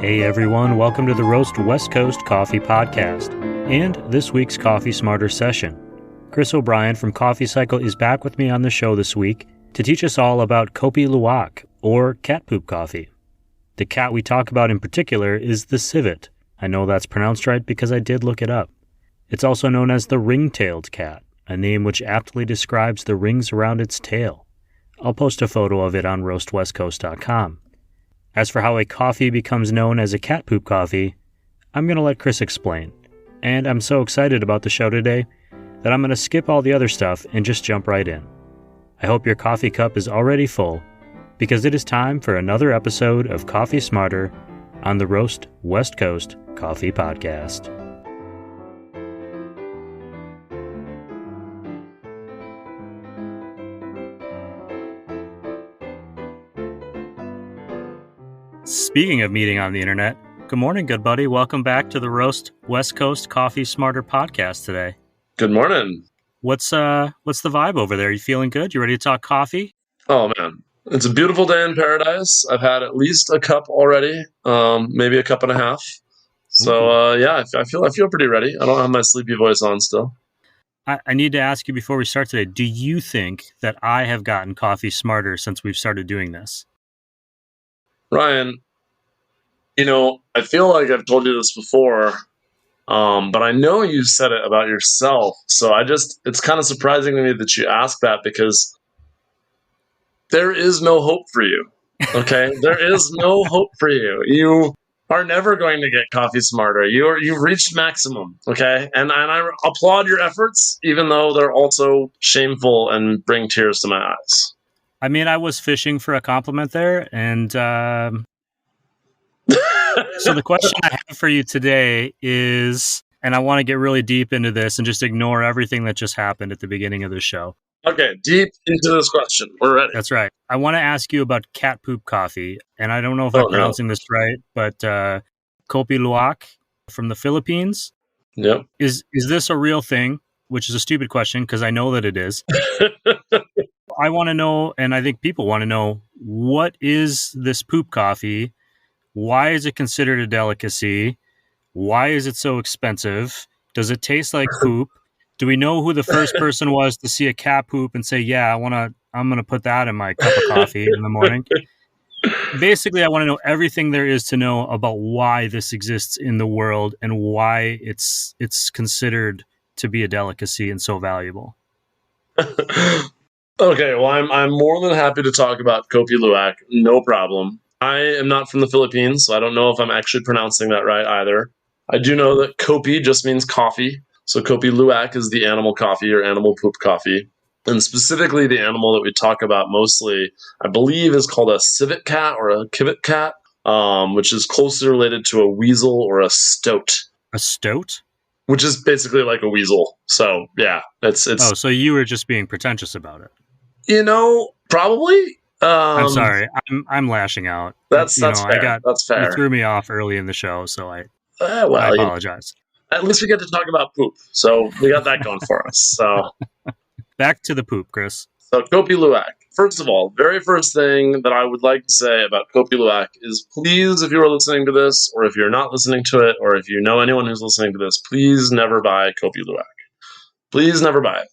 Hey everyone, welcome to the Roast West Coast Coffee Podcast and this week's Coffee Smarter session. Chris O'Brien from Coffee Cycle is back with me on the show this week to teach us all about Kopi Luwak, or cat poop coffee. The cat we talk about in particular is the civet. I know that's pronounced right because I did look it up. It's also known as the ring-tailed cat, a name which aptly describes the rings around its tail. I'll post a photo of it on roastwestcoast.com. As for how a coffee becomes known as a cat poop coffee, I'm going to let Chris explain. And I'm so excited about the show today that I'm going to skip all the other stuff and just jump right in. I hope your coffee cup is already full, because it is time for another episode of Coffee Smarter on the Roast West Coast Coffee Podcast. Speaking of meeting on the internet, good morning, good buddy. Welcome back to the Roast West Coast Coffee Smarter podcast today. Good morning. What's the vibe over there? You feeling good? You ready to talk coffee? Oh man, it's a beautiful day in paradise. I've had at least a cup already, maybe a cup and a half. So yeah, I feel pretty ready. I don't have my sleepy voice on still. I need to ask you before we start today. Do you think that I have gotten coffee smarter since we've started doing this? Ryan, I feel like I've told you this before, but I know you said it about yourself. So it's kind of surprising to me that you ask that, because there is no hope for you. Okay? There is no hope for you. You are never going to get coffee smarter. You've reached maximum. Okay? And I applaud your efforts, even though they're also shameful and bring tears to my eyes. I mean, I was fishing for a compliment there, and so the question I have for you today is, and I want to get really deep into this and just ignore everything that just happened at the beginning of the show. Okay, deep into this question. We're ready. That's right. I want to ask you about cat poop coffee, and I don't know if I'm pronouncing this right, but Kopi Luwak from the Philippines. Yep. Is this a real thing? Which is a stupid question because I know that it is. I want to know, and I think people want to know, what is this poop coffee? Why is it considered a delicacy? Why is it so expensive? Does it taste like poop? Do we know who the first person was to see a cat poop and say, yeah, I'm going to put that in my cup of coffee in the morning? Basically, I want to know everything there is to know about why this exists in the world and why it's considered to be a delicacy and so valuable. Okay, well, I'm more than happy to talk about Kopi Luwak. No problem. I am not from the Philippines, so I don't know if I'm actually pronouncing that right either. I do know that Kopi just means coffee. So Kopi Luwak is the animal coffee or animal poop coffee. And specifically the animal that we talk about mostly, I believe, is called a civet cat or a civet cat, which is closely related to a weasel or a stoat. A stoat? Which is basically like a weasel. So yeah, it's. Oh, so you were just being pretentious about it. Probably. I'm sorry. I'm lashing out. That's fair. That's fair. You threw me off early in the show, so I apologize. At least we get to talk about poop, so we got that going for us. So back to the poop, Chris. So Kopi Luwak. First of all, very first thing that I would like to say about Kopi Luwak is, please, if you are listening to this, or if you're not listening to it, or if you know anyone who's listening to this, please never buy Kopi Luwak. Please never buy it.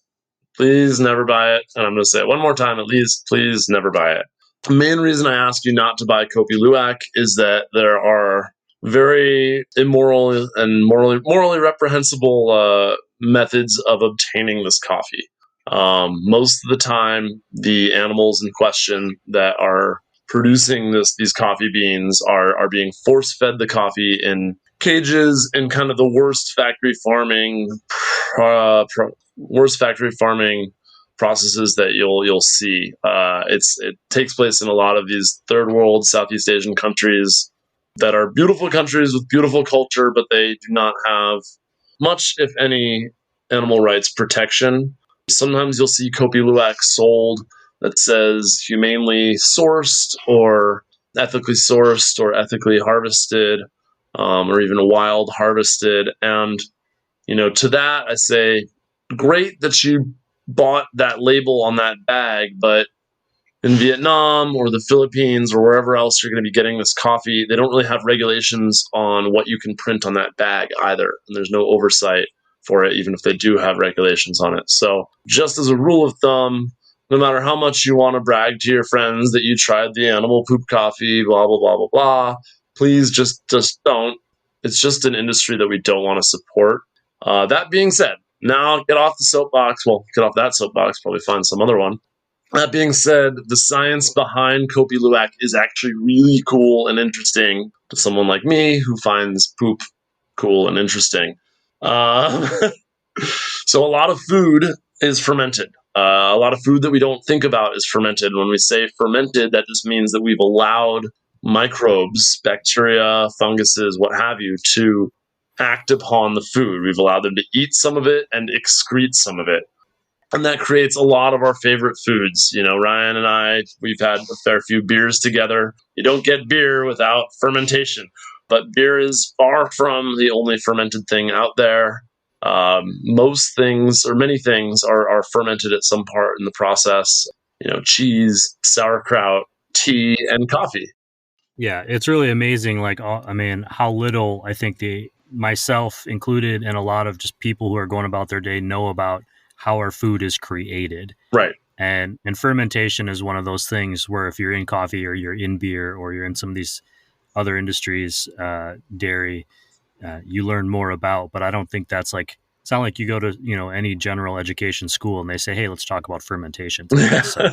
Please never buy it. And I'm going to say it one more time at least. Please never buy it. The main reason I ask you not to buy Kopi Luwak is that there are very immoral and morally reprehensible methods of obtaining this coffee. Most of the time, the animals in question that are producing these coffee beans are being force-fed the coffee in cages in kind of the worst factory farming processes that you'll see. It takes place in a lot of these third world Southeast Asian countries that are beautiful countries with beautiful culture, but they do not have much, if any, animal rights protection. Sometimes you'll see Kopi Luwak sold that says humanely sourced or ethically harvested, or even wild harvested. And, to that I say, great that you bought that label on that bag, but in Vietnam or the Philippines or wherever else you're going to be getting this coffee, they don't really have regulations on what you can print on that bag either. And there's no oversight for it, even if they do have regulations on it. So just as a rule of thumb, no matter how much you want to brag to your friends that you tried the animal poop coffee, blah, blah, blah, blah, blah, please just don't. It's just an industry that we don't want to support. That being said, now get off the soapbox. Well, get off that soapbox, probably find some other one. That being said, the science behind Kopi Luwak is actually really cool and interesting to someone like me who finds poop cool and interesting. So a lot of food is fermented. A lot of food that we don't think about is fermented. When we say fermented, that just means that we've allowed microbes, bacteria, funguses, what have you, to act upon the food. We've allowed them to eat some of it and excrete some of it. And that creates a lot of our favorite foods. You know, Ryan and I, we've had a fair few beers together. You don't get beer without fermentation, but beer is far from the only fermented thing out there. Most things, or many things, are fermented at some part in the process. You know, cheese, sauerkraut, tea, and coffee. Yeah, it's really amazing. Like, I mean, how little I think myself included, and a lot of just people who are going about their day know about how our food is created. Right. And fermentation is one of those things where if you're in coffee or you're in beer or you're in some of these other industries, dairy, you learn more about. But I don't think that's like, it's not like you go to, any general education school and they say, hey, let's talk about fermentation today. So.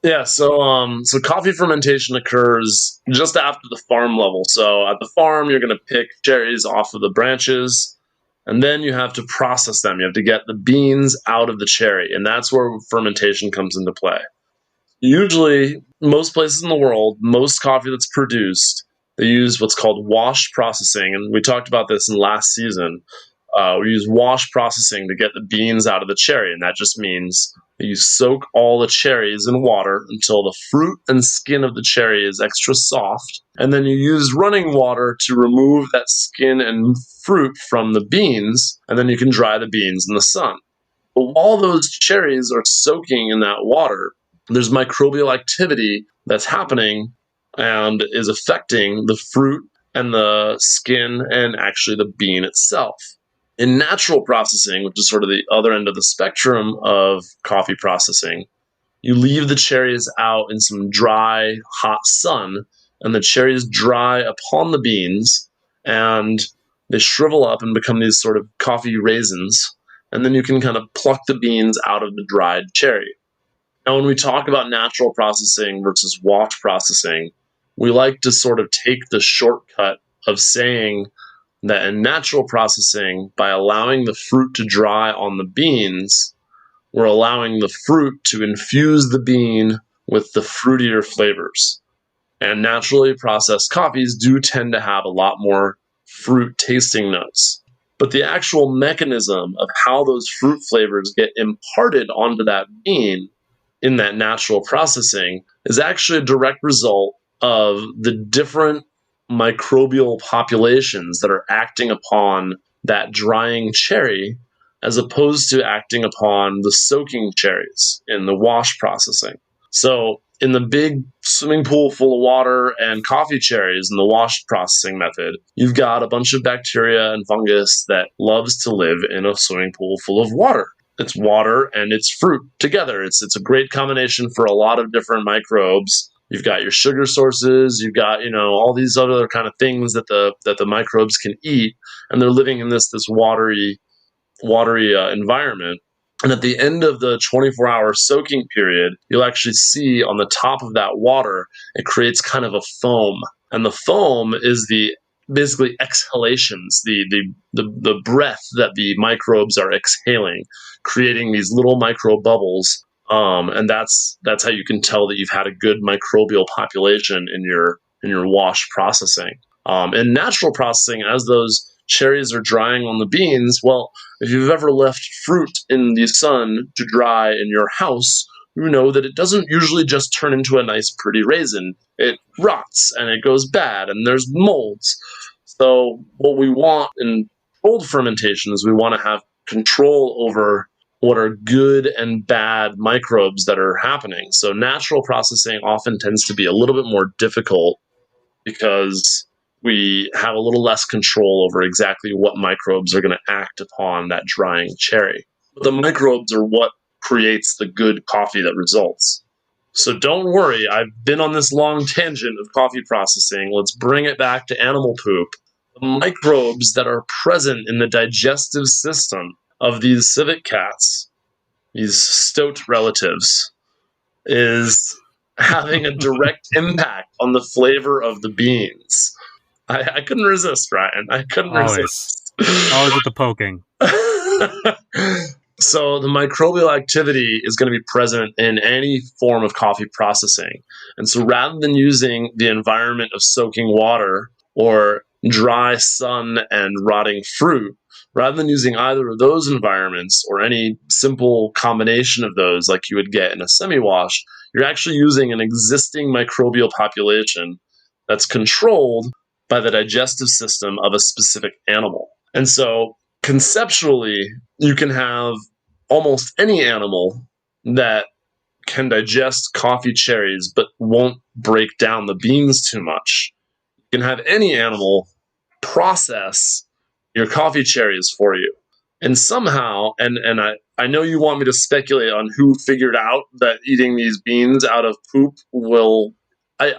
Yeah, so coffee fermentation occurs just after the farm level. So at the farm, you're going to pick cherries off of the branches, and then you have to process them. You have to get the beans out of the cherry, and that's where fermentation comes into play. Usually, most places in the world, most coffee that's produced, they use what's called wash processing, and we talked about this in last season. We use wash processing to get the beans out of the cherry, and that just means that you soak all the cherries in water until the fruit and skin of the cherry is extra soft, and then you use running water to remove that skin and fruit from the beans, and then you can dry the beans in the sun. But while those cherries are soaking in that water, there's microbial activity that's happening and is affecting the fruit and the skin and actually the bean itself. In natural processing, which is sort of the other end of the spectrum of coffee processing, you leave the cherries out in some dry, hot sun, and the cherries dry upon the beans, and they shrivel up and become these sort of coffee raisins, and then you can kind of pluck the beans out of the dried cherry. Now, when we talk about natural processing versus wash processing, we like to sort of take the shortcut of saying that in natural processing, by allowing the fruit to dry on the beans, we're allowing the fruit to infuse the bean with the fruitier flavors. And naturally processed coffees do tend to have a lot more fruit tasting notes. But the actual mechanism of how those fruit flavors get imparted onto that bean in that natural processing is actually a direct result of the different microbial populations that are acting upon that drying cherry as opposed to acting upon the soaking cherries in the wash processing. So in the big swimming pool full of water and coffee cherries in the wash processing method, you've got a bunch of bacteria and fungus that loves to live in a swimming pool full of water. It's water and it's fruit together. It's a great combination for a lot of different microbes. You've got your sugar sources, you've got, all these other kind of things that the microbes can eat, and they're living in this watery environment. And at the end of the 24-hour soaking period, you'll actually see on the top of that water, it creates kind of a foam. And the foam is the basically exhalations, the breath that the microbes are exhaling, creating these little micro bubbles. And that's how you can tell that you've had a good microbial population in your wash processing. In natural processing, as those cherries are drying on the beans, well, if you've ever left fruit in the sun to dry in your house, you know that it doesn't usually just turn into a nice pretty raisin. It rots and it goes bad and there's molds. So what we want in cold fermentation is we want to have control over what are good and bad microbes that are happening. So natural processing often tends to be a little bit more difficult because we have a little less control over exactly what microbes are going to act upon that drying cherry. But the microbes are what creates the good coffee that results. So don't worry, I've been on this long tangent of coffee processing. Let's bring it back to animal poop. The microbes that are present in the digestive system of these civet cats, these stoat relatives, is having a direct impact on the flavor of the beans. I couldn't resist, Ryan. I couldn't resist. Always with the poking. So the microbial activity is going to be present in any form of coffee processing. And so rather than using the environment of soaking water or dry sun and rotting fruit, rather than using either of those environments or any simple combination of those like you would get in a semi-wash, you're actually using an existing microbial population that's controlled by the digestive system of a specific animal. And so conceptually, you can have almost any animal that can digest coffee cherries but won't break down the beans too much. You can have any animal process your coffee cherries for you. And somehow, and I know you want me to speculate on who figured out that eating these beans out of poop will... I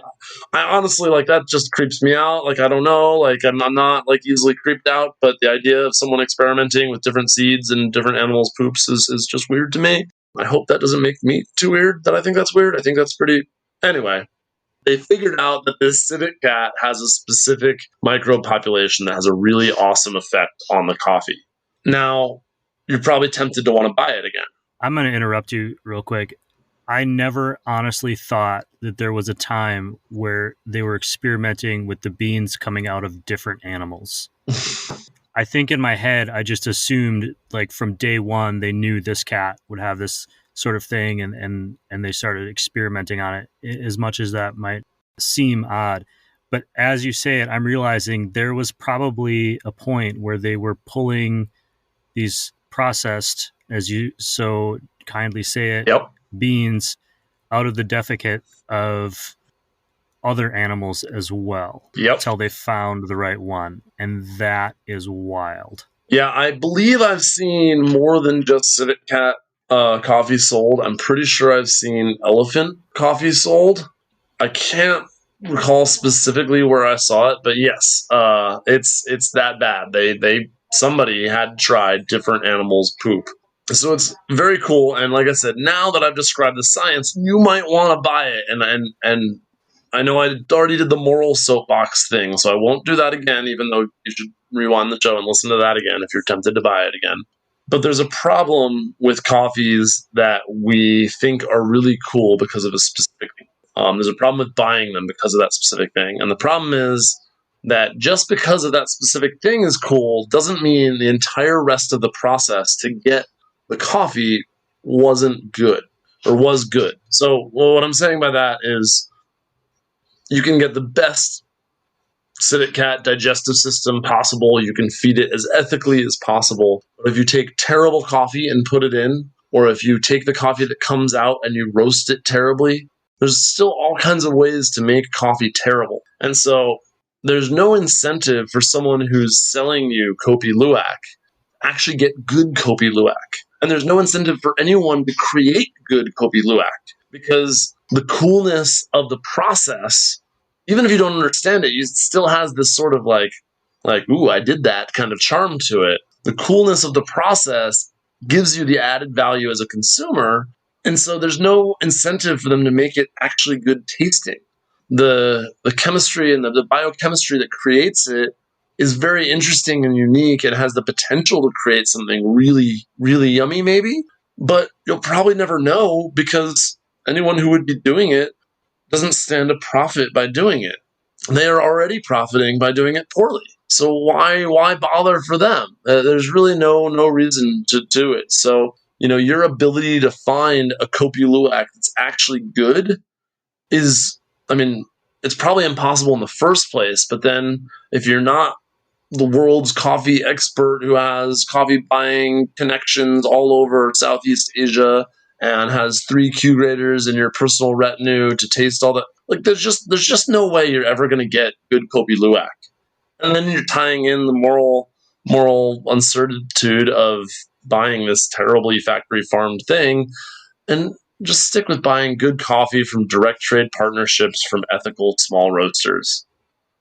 honestly, like, that just creeps me out. Like, I don't know. Like, I'm not, like, easily creeped out, but the idea of someone experimenting with different seeds and different animals' poops is just weird to me. I hope that doesn't make me too weird that I think that's weird. I think that's pretty... Anyway, they figured out that this civet cat has a specific microbe population that has a really awesome effect on the coffee. Now, you're probably tempted to want to buy it again. I'm going to interrupt you real quick. I never honestly thought that there was a time where they were experimenting with the beans coming out of different animals. I think in my head, I just assumed, like, from day one, they knew this cat would have this sort of thing, and they started experimenting on it, as much as that might seem odd. But as you say it, I'm realizing there was probably a point where they were pulling these processed, as you so kindly say it, Yep. beans out of the defecate of other animals as well. Yep. Until they found the right one. And that is wild. Yeah, I believe I've seen more than just civet cat coffee sold. I'm pretty sure I've seen elephant coffee sold. I can't recall specifically where I saw it, but yes, it's that bad. Somebody had tried different animals' poop. So it's very cool. And like I said, now that I've described the science, you might want to buy it. And I know I already did the moral soapbox thing, so I won't do that again, even though you should rewind the show and listen to that again if you're tempted to buy it again. But there's a problem with coffees that we think are really cool because of a specific thing. There's a problem with buying them because of that specific thing. And the problem is that just because of that specific thing is cool doesn't mean the entire rest of the process to get the coffee wasn't good or was good. So what I'm saying by that is you can get the best civet cat digestive system possible. You can feed it as ethically as possible. But if you take terrible coffee and put it in, or if you take the coffee that comes out and you roast it terribly, there's still all kinds of ways to make coffee terrible. And so there's no incentive for someone who's selling you Kopi Luwak to actually get good Kopi Luwak. And there's no incentive for anyone to create good Kopi Luwak, because the coolness of the process, even if you don't understand it, it still has this sort of like, ooh, I did that kind of charm to it. The coolness of the process gives you the added value as a consumer. And so there's no incentive for them to make it actually good tasting. The chemistry and the biochemistry that creates it is very interesting and unique. It has the potential to create something really, really yummy, maybe. But you'll probably never know because anyone who would be doing it doesn't stand to profit by doing it. They are already profiting by doing it poorly. So why bother for them? There's really no reason to do it. So, your ability to find a Kopi Luwak that's actually good is, it's probably impossible in the first place. But then if you're not the world's coffee expert who has coffee buying connections all over Southeast Asia and has 3 Q graders in your personal retinue to taste all that. Like, there's just no way you're ever going to get good Kopi Luwak. And then you're tying in the moral uncertitude of buying this terribly factory farmed thing, and just stick with buying good coffee from direct trade partnerships from ethical small roasters.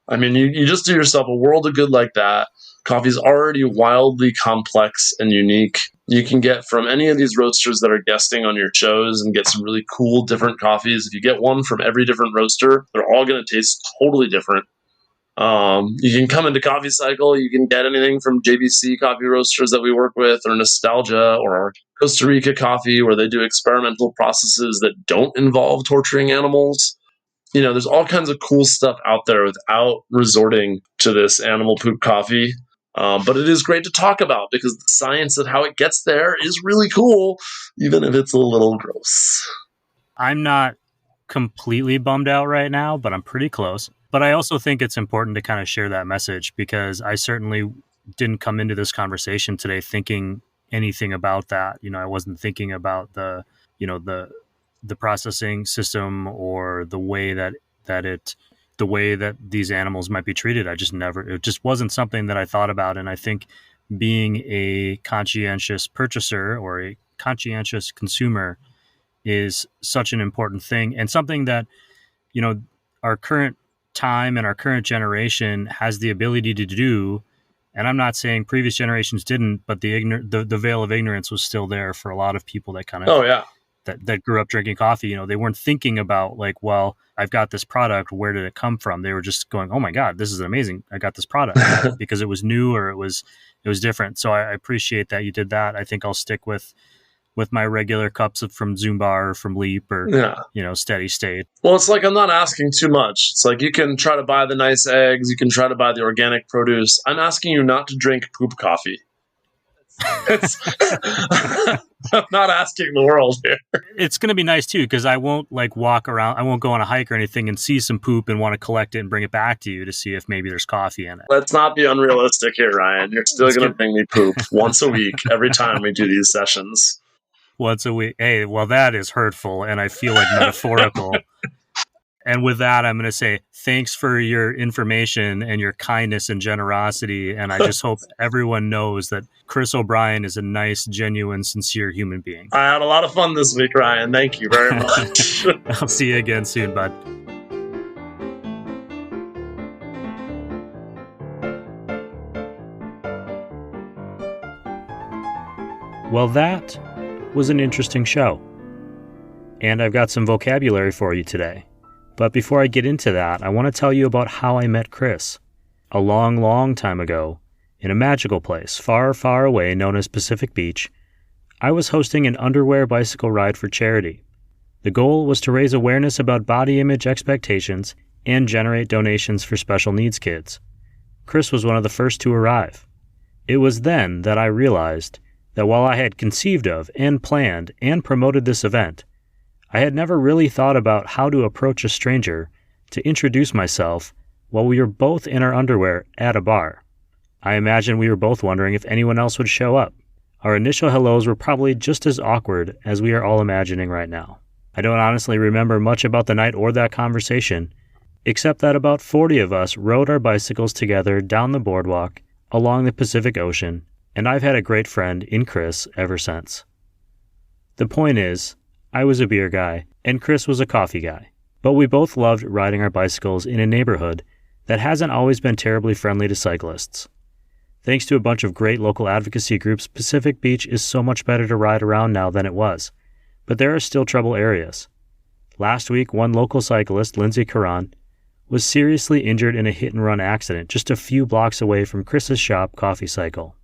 I mean, you just do yourself a world of good like that. Coffee's already wildly complex and unique. You can get from any of these roasters that are guesting on your shows and get some really cool different coffees. If you get one from every different roaster, they're all going to taste totally different. You can come into Coffee Cycle. You can get anything from JBC coffee roasters that we work with, or Nostalgia, or our Costa Rica coffee, where they do experimental processes that don't involve torturing animals. There's all kinds of cool stuff out there without resorting to this animal poop coffee. But it is great to talk about because the science of how it gets there is really cool, even if it's a little gross. I'm not completely bummed out right now, but I'm pretty close. But I also think it's important to kind of share that message because I certainly didn't come into this conversation today thinking anything about that. I wasn't thinking about the processing system or the way that these animals might be treated. It just wasn't something that I thought about. And I think being a conscientious purchaser or a conscientious consumer is such an important thing, and something that, our current time and our current generation has the ability to do. And I'm not saying previous generations didn't, but the veil of ignorance was still there for a lot of people that kind of, that grew up drinking coffee. They weren't thinking about like, well, I've got this product. Where did it come from? They were just going, oh my God, this is amazing. I got this product because it was new or it was different. So I appreciate that you did that. I think I'll stick with my regular cups from Zumbar or from Leap or, Steady State. Well, it's like I'm not asking too much. It's like you can try to buy the nice eggs. You can try to buy the organic produce. I'm asking you not to drink poop coffee. I'm not asking the world here. It's going to be nice, too, because I won't walk around. I won't go on a hike or anything and see some poop and want to collect it and bring it back to you to see if maybe there's coffee in it. Let's not be unrealistic here, Ryan. You're still going to bring me poop once a week every time we do these sessions. Once a week. Hey, well, that is hurtful, and I feel like metaphorical. And with that, I'm going to say thanks for your information and your kindness and generosity. And I just hope everyone knows that Chris O'Brien is a nice, genuine, sincere human being. I had a lot of fun this week, Ryan. Thank you very much. I'll see you again soon, bud. Well, that was an interesting show. And I've got some vocabulary for you today. But before I get into that, I want to tell you about how I met Chris. A long, long time ago, in a magical place far, far away known as Pacific Beach, I was hosting an underwear bicycle ride for charity. The goal was to raise awareness about body image expectations and generate donations for special needs kids. Chris was one of the first to arrive. It was then that I realized that while I had conceived of and planned and promoted this event, I had never really thought about how to approach a stranger to introduce myself while we were both in our underwear at a bar. I imagine we were both wondering if anyone else would show up. Our initial hellos were probably just as awkward as we are all imagining right now. I don't honestly remember much about the night or that conversation, except that about 40 of us rode our bicycles together down the boardwalk along the Pacific Ocean, and I've had a great friend in Chris ever since. The point is, I was a beer guy, and Chris was a coffee guy, but we both loved riding our bicycles in a neighborhood that hasn't always been terribly friendly to cyclists. Thanks to a bunch of great local advocacy groups, Pacific Beach is so much better to ride around now than it was, but there are still trouble areas. Last week, one local cyclist, Lindsay Caron, was seriously injured in a hit-and-run accident just a few blocks away from Chris's shop, Coffee Cycle.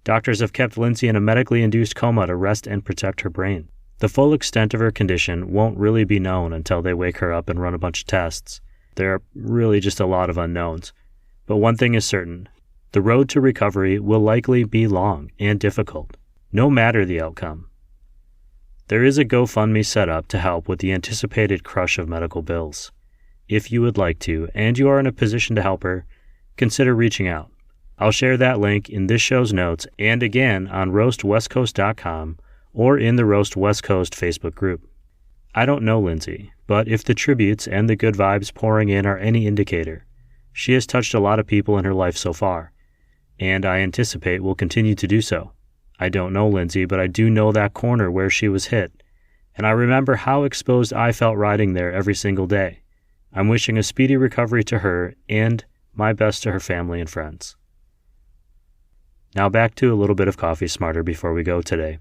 Doctors have kept Lindsay in a medically induced coma to rest and protect her brain. The full extent of her condition won't really be known until they wake her up and run a bunch of tests. There are really just a lot of unknowns. But one thing is certain. The road to recovery will likely be long and difficult, no matter the outcome. There is a GoFundMe set up to help with the anticipated crush of medical bills. If you would like to, and you are in a position to help her, consider reaching out. I'll share that link in this show's notes and again on roastwestcoast.com or in the Roast West Coast Facebook group. I don't know Lindsay, but if the tributes and the good vibes pouring in are any indicator, she has touched a lot of people in her life so far, and I anticipate will continue to do so. I don't know Lindsay, but I do know that corner where she was hit, and I remember how exposed I felt riding there every single day. I'm wishing a speedy recovery to her and my best to her family and friends. Now back to a little bit of Coffee Smarter before we go today.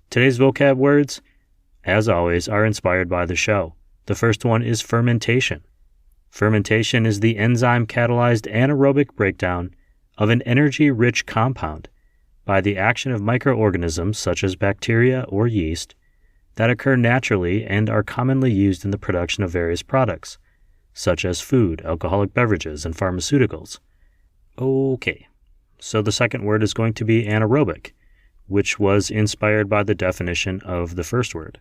Today's vocab words, as always, are inspired by the show. The first one is fermentation. Fermentation is the enzyme-catalyzed anaerobic breakdown of an energy-rich compound by the action of microorganisms such as bacteria or yeast that occur naturally and are commonly used in the production of various products, such as food, alcoholic beverages, and pharmaceuticals. Okay, so the second word is going to be anaerobic, which was inspired by the definition of the first word.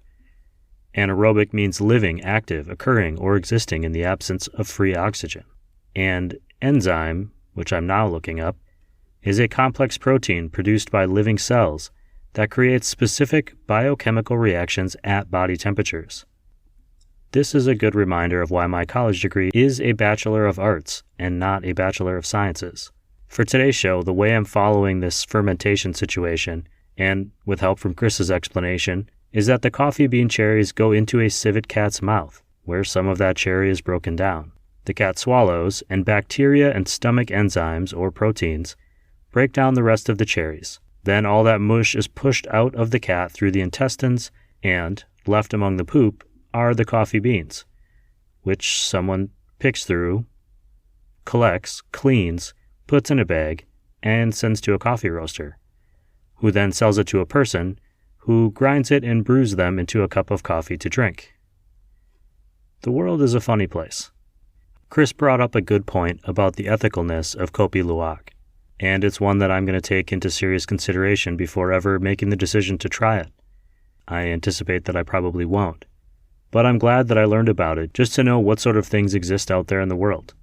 Anaerobic means living, active, occurring, or existing in the absence of free oxygen. And enzyme, which I'm now looking up, is a complex protein produced by living cells that creates specific biochemical reactions at body temperatures. This is a good reminder of why my college degree is a Bachelor of Arts and not a Bachelor of Sciences. For today's show, the way I'm following this fermentation situation, and with help from Chris's explanation, is that the coffee bean cherries go into a civet cat's mouth, where some of that cherry is broken down. The cat swallows, and bacteria and stomach enzymes, or proteins, break down the rest of the cherries. Then all that mush is pushed out of the cat through the intestines, and, left among the poop, are the coffee beans, which someone picks through, collects, cleans, puts in a bag, and sends to a coffee roaster, who then sells it to a person who grinds it and brews them into a cup of coffee to drink. The world is a funny place. Chris brought up a good point about the ethicalness of Kopi Luwak, and it's one that I'm going to take into serious consideration before ever making the decision to try it. I anticipate that I probably won't, but I'm glad that I learned about it just to know what sort of things exist out there in the world.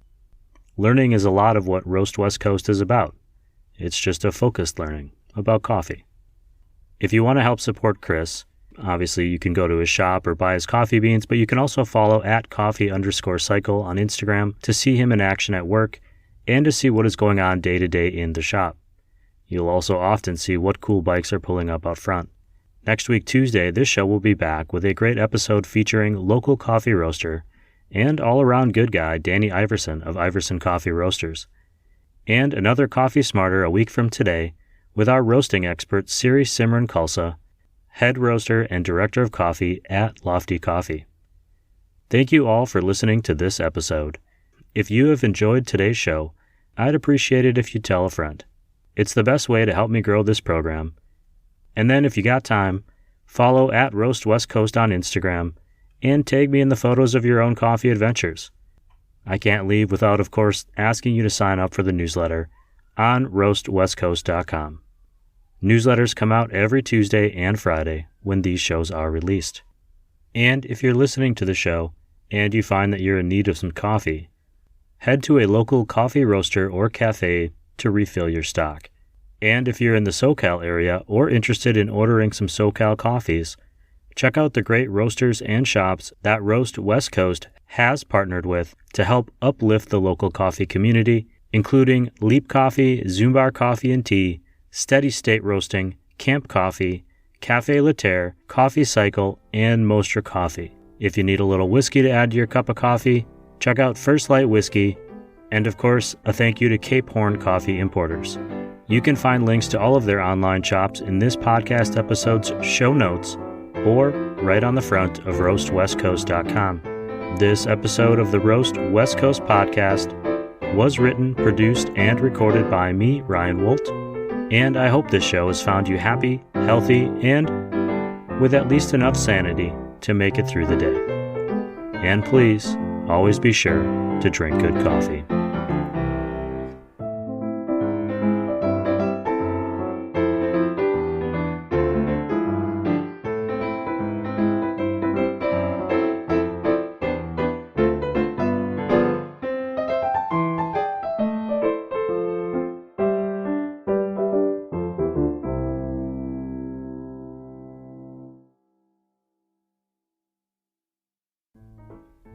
Learning is a lot of what Roast West Coast is about. It's just a focused learning about coffee. If you want to help support Chris, obviously you can go to his shop or buy his coffee beans, but you can also follow @coffee_cycle on Instagram to see him in action at work and to see what is going on day to day in the shop. You'll also often see what cool bikes are pulling up out front. Next week, Tuesday, this show will be back with a great episode featuring local coffee roaster and all-around good guy Danny Iverson of Iverson Coffee Roasters, and another Coffee Smarter a week from today with our roasting expert Siri Simran Khalsa, head roaster and director of coffee at Lofty Coffee. Thank you all for listening to this episode. If you have enjoyed today's show, I'd appreciate it if you tell a friend. It's the best way to help me grow this program. And then if you got time, follow @Roast West Coast on Instagram and tag me in the photos of your own coffee adventures. I can't leave without, of course, asking you to sign up for the newsletter on roastwestcoast.com. Newsletters come out every Tuesday and Friday when these shows are released. And if you're listening to the show and you find that you're in need of some coffee, head to a local coffee roaster or cafe to refill your stock. And if you're in the SoCal area or interested in ordering some SoCal coffees, check out the great roasters and shops that Roast West Coast has partnered with to help uplift the local coffee community, including Leap Coffee, Zumbar Coffee and Tea, Steady State Roasting, Camp Coffee, Cafe Laterre, Coffee Cycle, and Mostra Coffee. If you need a little whiskey to add to your cup of coffee, check out First Light Whiskey, and of course, a thank you to Cape Horn Coffee Importers. You can find links to all of their online shops in this podcast episode's show notes or right on the front of roastwestcoast.com. This episode of the Roast West Coast podcast was written, produced, and recorded by me, Ryan Wolt, and I hope this show has found you happy, healthy, and with at least enough sanity to make it through the day. And please, always be sure to drink good coffee.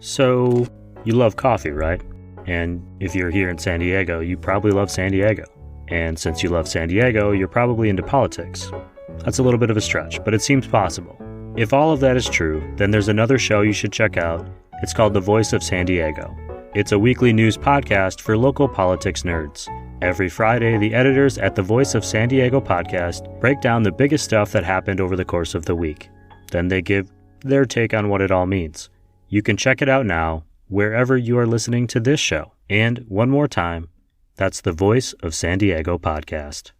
So, you love coffee, right? And if you're here in San Diego, you probably love San Diego. And since you love San Diego, you're probably into politics. That's a little bit of a stretch, but it seems possible. If all of that is true, then there's another show you should check out. It's called The Voice of San Diego. It's a weekly news podcast for local politics nerds. Every Friday, the editors at The Voice of San Diego podcast break down the biggest stuff that happened over the course of the week. Then they give their take on what it all means. You can check it out now, wherever you are listening to this show. And one more time, that's the Voice of San Diego podcast.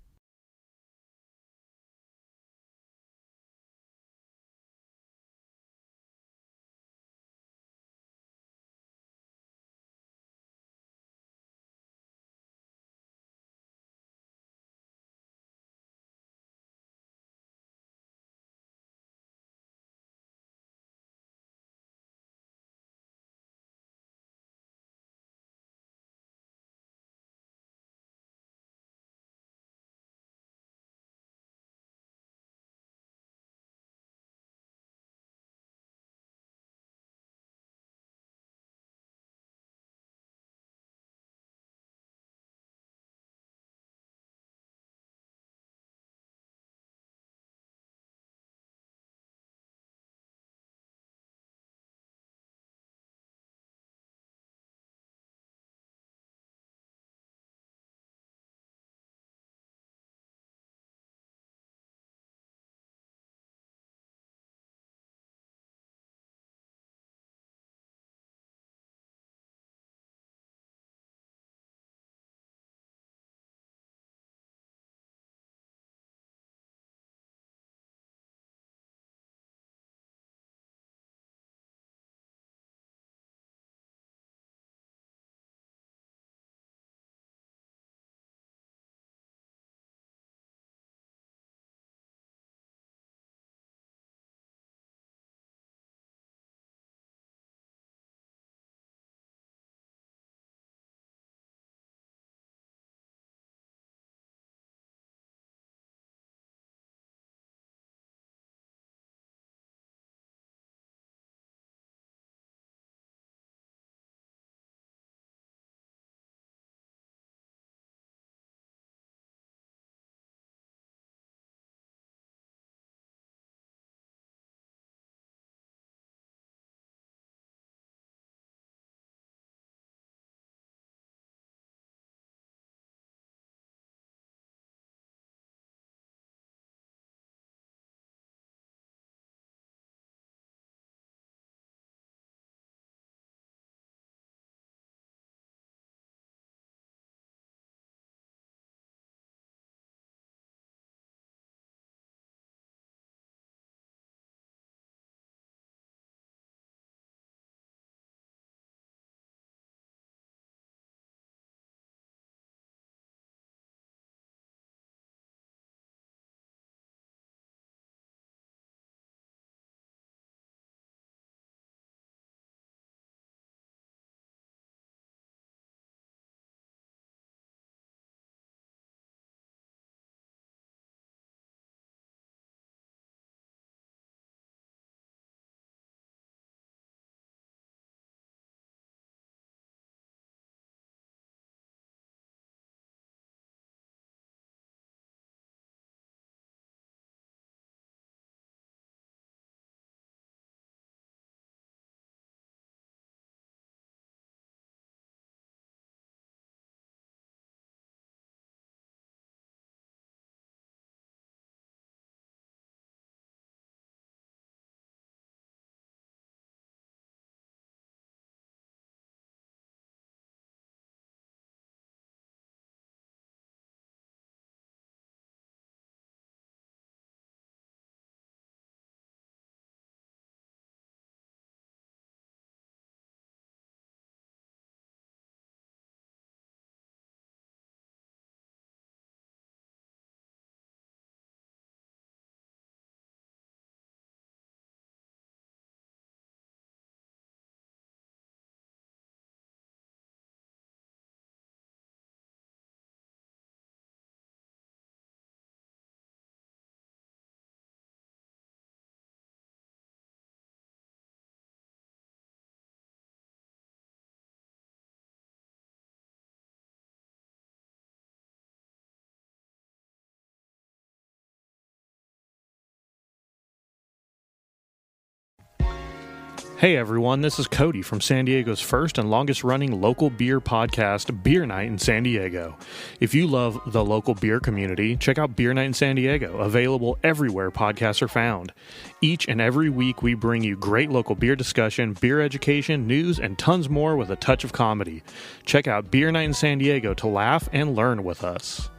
Hey everyone, this is Cody from San Diego's first and longest running local beer podcast, Beer Night in San Diego. If you love the local beer community, check out Beer Night in San Diego, available everywhere podcasts are found. Each and every week we bring you great local beer discussion, beer education, news, and tons more with a touch of comedy. Check out Beer Night in San Diego to laugh and learn with us.